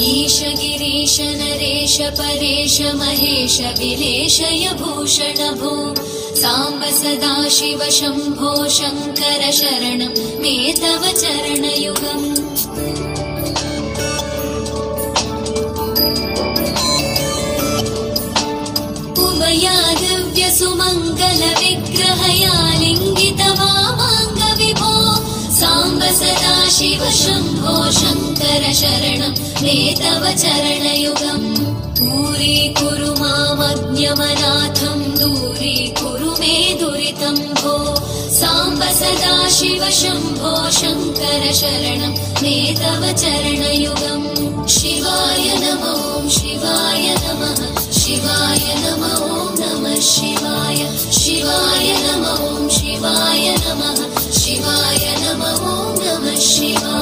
ईश गिरीश नरेश परेश महेश विलेशय भूषण भो साम्ब सदाशिव शम्भो शङ्कर शरणं मे तव चरणयुगम् उमया दिव्य सुमङ्गल विग्रहया लिङ्गित वामाङ्ग विभो साम्ब सदाशिव शम्भो शङ्कर शरणं मे तव चरणयुगम् दूरीकुरु मामज्ञमनाथं दूरीकुरु मे दुरितं भो साम्ब सदाशिव शम्भो शङ्कर शरणं मे तव चरणयुगम् शिवाय नमो शिवाय नमः शिवाय नमो नमः शिवाय शिवाय नमो शिवाय नमः शिवाय नमो नमः शिवाय।